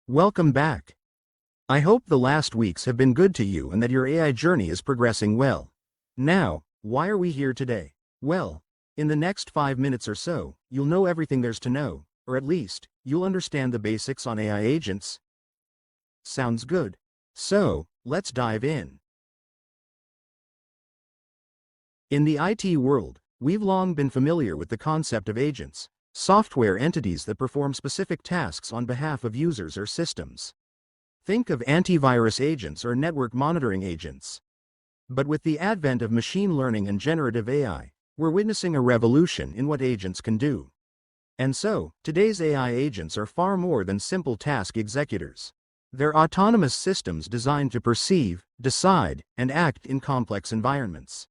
Welcome back. I hope the last weeks have been good to you and that your AI journey is progressing well. Now, why are we here today? Well, in the next 5 minutes or so, you'll know everything there's to know, or at least, you'll understand the basics on AI agents. Sounds good. So, let's dive in. In the IT world, we've long been familiar with the concept of agents, software entities that perform specific tasks on behalf of users or systems. Think of antivirus agents or network monitoring agents. But with the advent of machine learning and generative AI, we're witnessing a revolution in what agents can do. And so, today's AI agents are far more than simple task executors. They're autonomous systems designed to perceive, decide, and act in complex environments.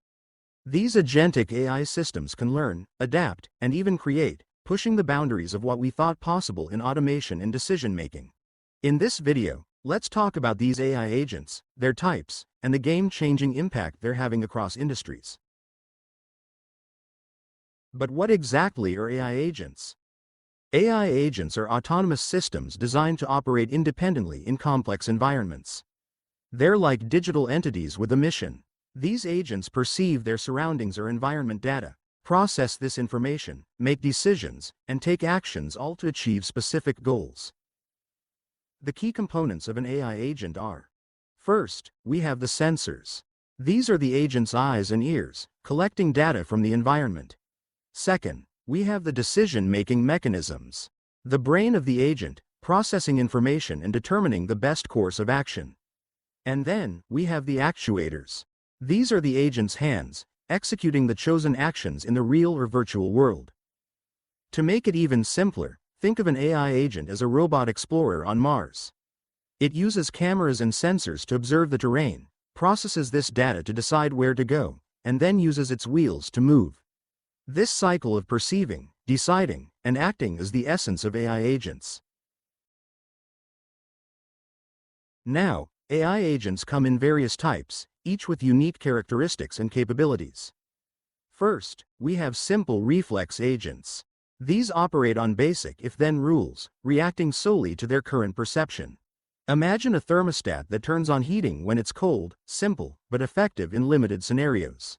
These agentic AI systems can learn, adapt, and even create, pushing the boundaries of what we thought possible in automation and decision-making. In this video, let's talk about these AI agents, their types, and the game-changing impact they're having across industries. But what exactly are AI agents? AI agents are autonomous systems designed to operate independently in complex environments. They're like digital entities with a mission. These agents perceive their surroundings or environment data, process this information, make decisions, and take actions all to achieve specific goals. The key components of an AI agent are: first, we have the sensors. These are the agent's eyes and ears, collecting data from the environment. Second, we have the decision-making mechanisms. The brain of the agent, processing information and determining the best course of action. And then, we have the actuators. These are the agent's hands, executing the chosen actions in the real or virtual world. To make it even simpler, think of an AI agent as a robot explorer on Mars. It uses cameras and sensors to observe the terrain, processes this data to decide where to go, and then uses its wheels to move. This cycle of perceiving, deciding, and acting is the essence of AI agents. Now, AI agents come in various types, each with unique characteristics and capabilities. First, we have simple reflex agents. These operate on basic if-then rules, reacting solely to their current perception. Imagine a thermostat that turns on heating when it's cold, simple, but effective in limited scenarios.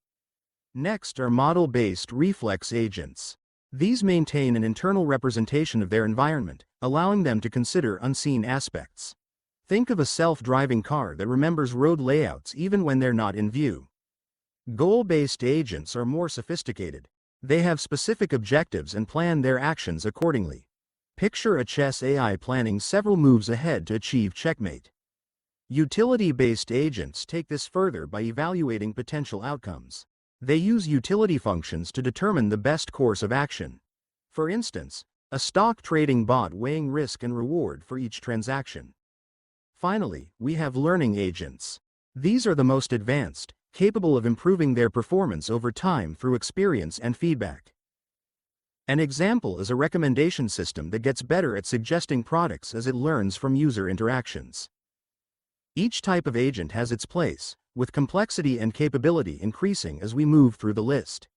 Next are model-based reflex agents. These maintain an internal representation of their environment, allowing them to consider unseen aspects. Think of a self-driving car that remembers road layouts even when they're not in view. Goal-based agents are more sophisticated. They have specific objectives and plan their actions accordingly. Picture a chess AI planning several moves ahead to achieve checkmate. Utility-based agents take this further by evaluating potential outcomes. They use utility functions to determine the best course of action. For instance, a stock trading bot weighing risk and reward for each transaction. Finally, we have learning agents. These are the most advanced, capable of improving their performance over time through experience and feedback. An example is a recommendation system that gets better at suggesting products as it learns from user interactions. Each type of agent has its place, with complexity and capability increasing as we move through the list.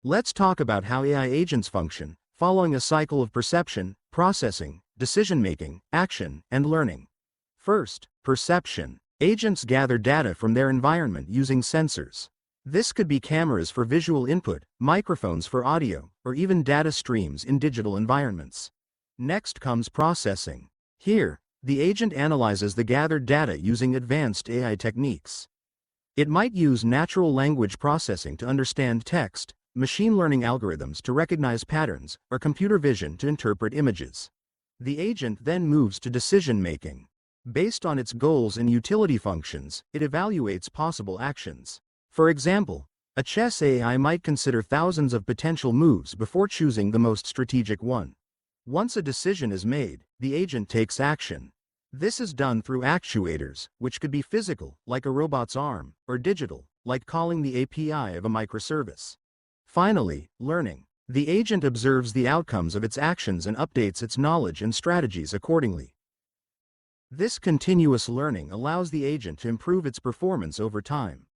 Let's talk about how AI agents function, following a cycle of perception, processing, decision-making, action, and learning. First, perception. Agents gather data from their environment using sensors. This could be cameras for visual input, microphones for audio, or even data streams in digital environments. Next comes processing. Here, the agent analyzes the gathered data using advanced AI techniques. It might use natural language processing to understand text, machine learning algorithms to recognize patterns, or computer vision to interpret images. The agent then moves to decision-making. Based on its goals and utility functions, it evaluates possible actions. For example, a chess AI might consider thousands of potential moves before choosing the most strategic one. Once a decision is made, the agent takes action. This is done through actuators, which could be physical, like a robot's arm, or digital, like calling the API of a microservice. Finally, learning. The agent observes the outcomes of its actions and updates its knowledge and strategies accordingly. This continuous learning allows the agent to improve its performance over time.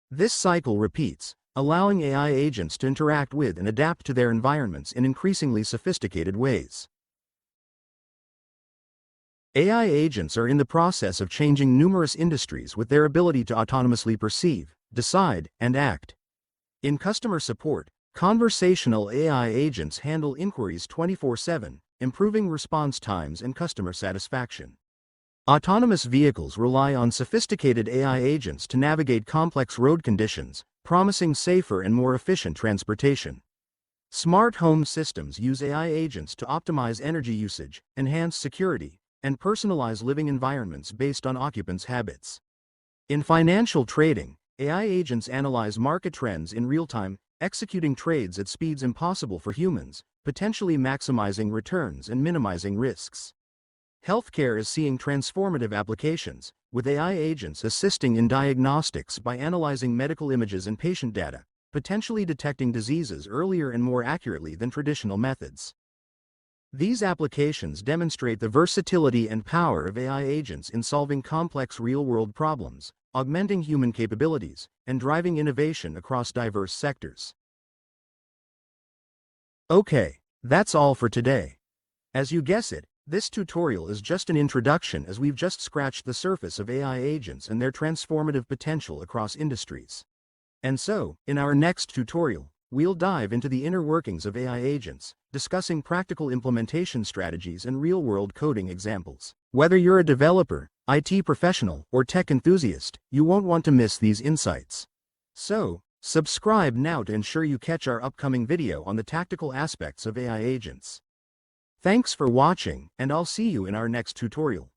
This cycle repeats, allowing AI agents to interact with and adapt to their environments in increasingly sophisticated ways. AI agents are in the process of changing numerous industries with their ability to autonomously perceive, decide, and act. In customer support, conversational AI agents handle inquiries 24/7, improving response times and customer satisfaction. Autonomous vehicles rely on sophisticated AI agents to navigate complex road conditions, promising safer and more efficient transportation. Smart home systems use AI agents to optimize energy usage, enhance security, and personalize living environments based on occupants' habits. In financial trading, AI agents analyze market trends in real time, executing trades at speeds impossible for humans, potentially maximizing returns and minimizing risks. Healthcare is seeing transformative applications, with AI agents assisting in diagnostics by analyzing medical images and patient data, potentially detecting diseases earlier and more accurately than traditional methods. These applications demonstrate the versatility and power of AI agents in solving complex real-world problems, augmenting human capabilities, and driving innovation across diverse sectors. Okay, that's all for today. As you guess it, this tutorial is just an introduction, as we've just scratched the surface of AI agents and their transformative potential across industries. And so, in our next tutorial, we'll dive into the inner workings of AI agents, discussing practical implementation strategies and real-world coding examples. Whether you're a developer, IT professional, or tech enthusiast, you won't want to miss these insights. So, subscribe now to ensure you catch our upcoming video on the tactical aspects of AI agents. Thanks for watching, and I'll see you in our next tutorial.